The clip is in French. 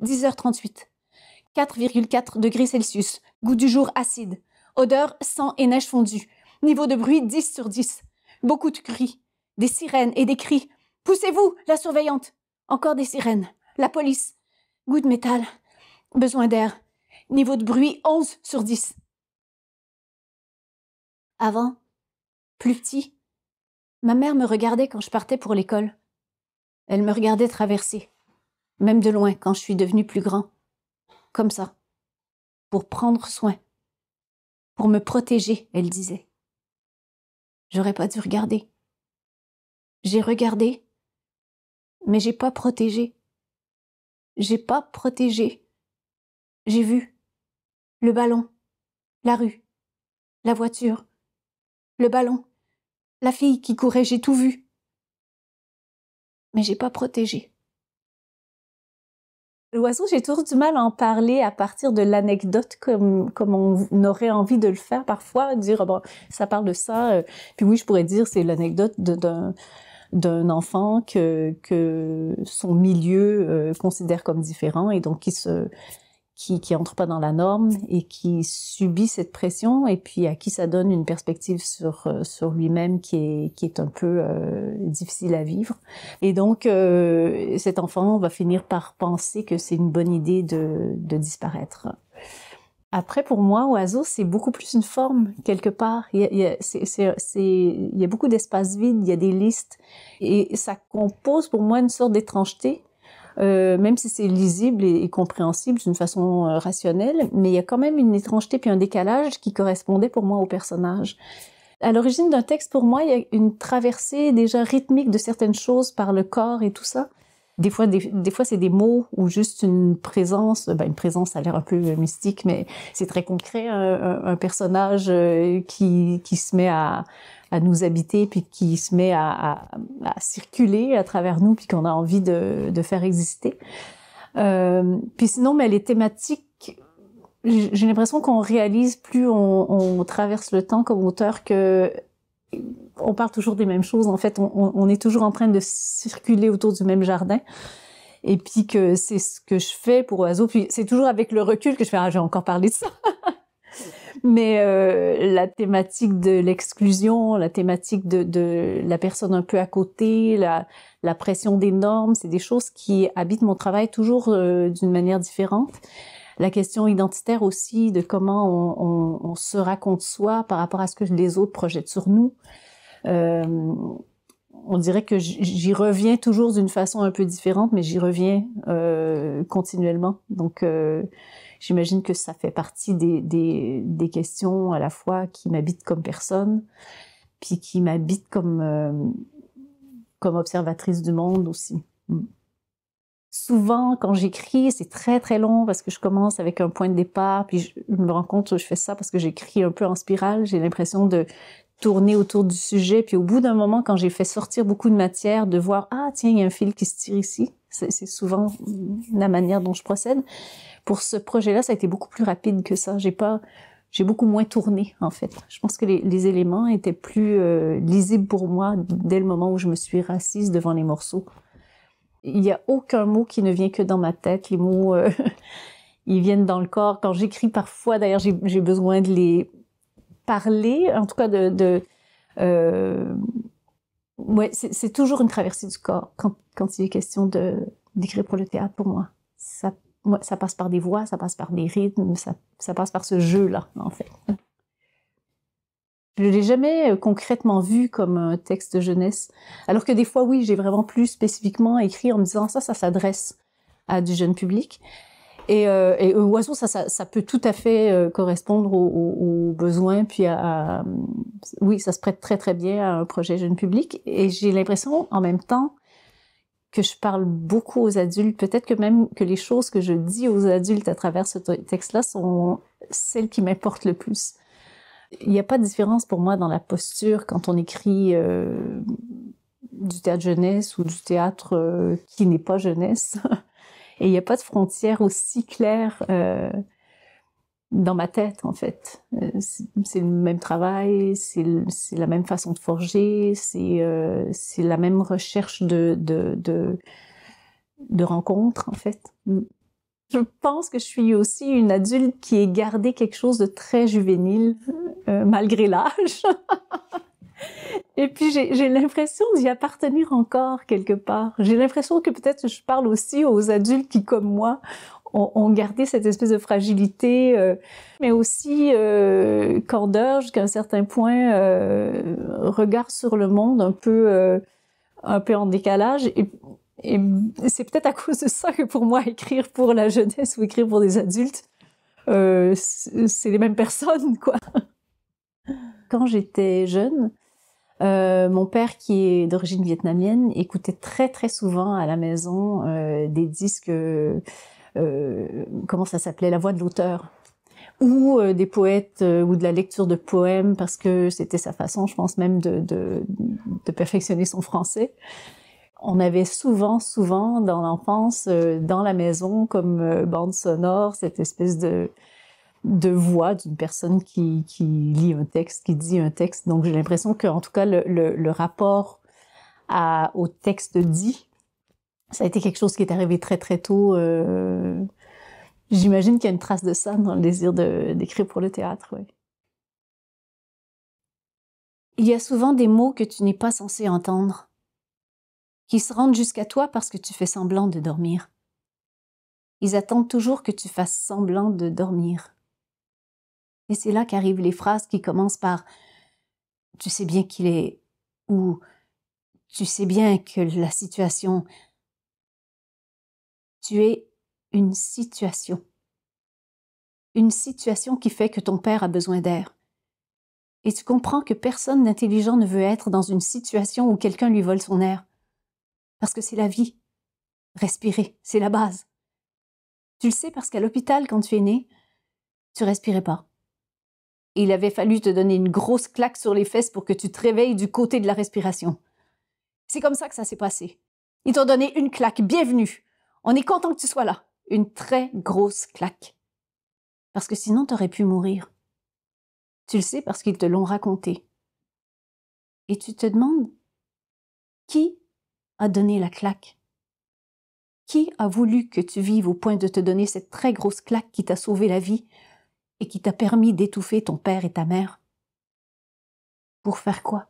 10h38. 4,4 degrés Celsius. Goût du jour acide. Odeur sang et neige fondue. Niveau de bruit 10 sur 10. Beaucoup de cris. Des sirènes et des cris. Poussez-vous, la surveillante. Encore des sirènes. La police. Goût de métal. Besoin d'air. Niveau de bruit 11 sur 10. Avant, plus petit, ma mère me regardait quand je partais pour l'école. Elle me regardait traverser, même de loin quand je suis devenue plus grand. Comme ça, pour prendre soin, pour me protéger, elle disait. J'aurais pas dû regarder. J'ai regardé, mais j'ai pas protégé. J'ai pas protégé. J'ai vu le ballon, la rue, la voiture, le ballon, la fille qui courait, j'ai tout vu. Mais j'ai pas protégé. L'oiseau, j'ai toujours du mal à en parler à partir de l'anecdote comme on aurait envie de le faire parfois, dire oh bon, ça parle de ça. Puis oui, je pourrais dire c'est l'anecdote d'un enfant que son milieu considère comme différent et donc qui entre pas dans la norme et qui subit cette pression et puis à qui ça donne une perspective sur lui-même qui est un peu difficile à vivre. Et donc cet enfant va finir par penser que c'est une bonne idée de disparaître. Après, pour moi, oiseau, c'est beaucoup plus une forme, quelque part. Il y a beaucoup d'espaces vides, il y a des listes, et ça compose pour moi une sorte d'étrangeté, même si c'est lisible et compréhensible d'une façon rationnelle, mais il y a quand même une étrangeté puis un décalage qui correspondait pour moi au personnage. À l'origine d'un texte, pour moi, il y a une traversée déjà rythmique de certaines choses par le corps et tout ça. Des fois, c'est des mots ou juste une présence. Une présence, ça a l'air un peu mystique, mais c'est très concret. Un personnage qui se met à nous habiter, puis qui se met à circuler à travers nous, puis qu'on a envie de faire exister. Puis sinon, mais les thématiques, j'ai l'impression qu'on réalise plus on traverse le temps comme auteur que on parle toujours des mêmes choses. En fait, on est toujours en train de circuler autour du même jardin. Et puis que c'est ce que je fais pour Oiseau. Puis c'est toujours avec le recul que je fais « Ah, j'ai encore parlé de ça ». Mais la thématique de l'exclusion, la thématique de la personne un peu à côté, la pression des normes, c'est des choses qui habitent mon travail toujours d'une manière différente. La question identitaire aussi, de comment on se raconte soi par rapport à ce que les autres projettent sur nous. On dirait que j'y reviens toujours d'une façon un peu différente, mais j'y reviens continuellement. Donc, j'imagine que ça fait partie des questions à la fois qui m'habitent comme personne, puis qui m'habitent comme observatrice du monde aussi. Souvent, quand j'écris, c'est très, très long parce que je commence avec un point de départ, puis je me rends compte que je fais ça parce que j'écris un peu en spirale. J'ai l'impression de tourner autour du sujet, puis au bout d'un moment, quand j'ai fait sortir beaucoup de matière, de voir « Ah, tiens, il y a un fil qui se tire ici ». C'est souvent la manière dont je procède. Pour ce projet-là, ça a été beaucoup plus rapide que ça. J'ai beaucoup moins tourné, en fait. Je pense que les éléments étaient plus lisibles pour moi dès le moment où je me suis rassise devant les morceaux. Il n'y a aucun mot qui ne vient que dans ma tête. Les mots, ils viennent dans le corps. Quand j'écris parfois, d'ailleurs, j'ai besoin de les parler, en tout cas ouais, c'est toujours une traversée du corps quand il est question d'écrire pour le théâtre pour moi. Ça passe par des voix, ça passe par des rythmes, ça passe par ce jeu-là, en fait. Je l'ai jamais concrètement vu comme un texte de jeunesse, alors que des fois, oui, j'ai vraiment plus spécifiquement écrit en me disant ça s'adresse à du jeune public. Et Oiseau, ça peut tout à fait correspondre aux besoins, puis oui, ça se prête très très bien à un projet jeune public. Et j'ai l'impression, en même temps, que je parle beaucoup aux adultes. Peut-être que même que les choses que je dis aux adultes à travers ce texte-là sont celles qui m'importent le plus. Il n'y a pas de différence pour moi dans la posture quand on écrit du théâtre jeunesse ou du théâtre qui n'est pas jeunesse. Et il n'y a pas de frontière aussi claire dans ma tête, en fait. C'est le même travail, c'est la même façon de forger, c'est la même recherche de rencontres, en fait. Je pense que je suis aussi une adulte qui ait gardé quelque chose de très juvénile, malgré l'âge. Et puis j'ai l'impression d'y appartenir encore quelque part. J'ai l'impression que peut-être je parle aussi aux adultes qui, comme moi, ont gardé cette espèce de fragilité, mais aussi candeur jusqu'à un certain point, regard sur le monde un peu en décalage. Et c'est peut-être à cause de ça que pour moi, écrire pour la jeunesse ou écrire pour des adultes, c'est les mêmes personnes, quoi. Quand j'étais jeune, mon père, qui est d'origine vietnamienne, écoutait très très souvent à la maison des disques, comment ça s'appelait, La Voix de l'auteur, ou des poètes ou de la lecture de poèmes, parce que c'était sa façon, je pense même, de perfectionner son français. On avait souvent dans l'enfance, dans la maison, comme bande sonore, cette espèce de voix d'une personne qui lit un texte, qui dit un texte. Donc j'ai l'impression qu'en tout cas le rapport au texte dit, ça a été quelque chose qui est arrivé très très tôt. J'imagine qu'il y a une trace de ça dans le désir d'écrire pour le théâtre. Ouais. Il y a souvent des mots que tu n'es pas censé entendre, qui se rendent jusqu'à toi parce que tu fais semblant de dormir. Ils attendent toujours que tu fasses semblant de dormir. Et c'est là qu'arrivent les phrases qui commencent par « tu sais bien qu'il est » ou « tu sais bien que la situation ». Tu es une situation. Une situation qui fait que ton père a besoin d'air. Et tu comprends que personne d'intelligent ne veut être dans une situation où quelqu'un lui vole son air. Parce que c'est la vie. Respirer, c'est la base. Tu le sais parce qu'à l'hôpital, quand tu es né, tu respirais pas. Et il avait fallu te donner une grosse claque sur les fesses pour que tu te réveilles du côté de la respiration. C'est comme ça que ça s'est passé. Ils t'ont donné une claque, bienvenue. On est content que tu sois là. Une très grosse claque. Parce que sinon, t'aurais pu mourir. Tu le sais parce qu'ils te l'ont raconté. Et tu te demandes, qui a donné la claque? Qui a voulu que tu vives au point de te donner cette très grosse claque qui t'a sauvé la vie et qui t'a permis d'étouffer ton père et ta mère? Pour faire quoi?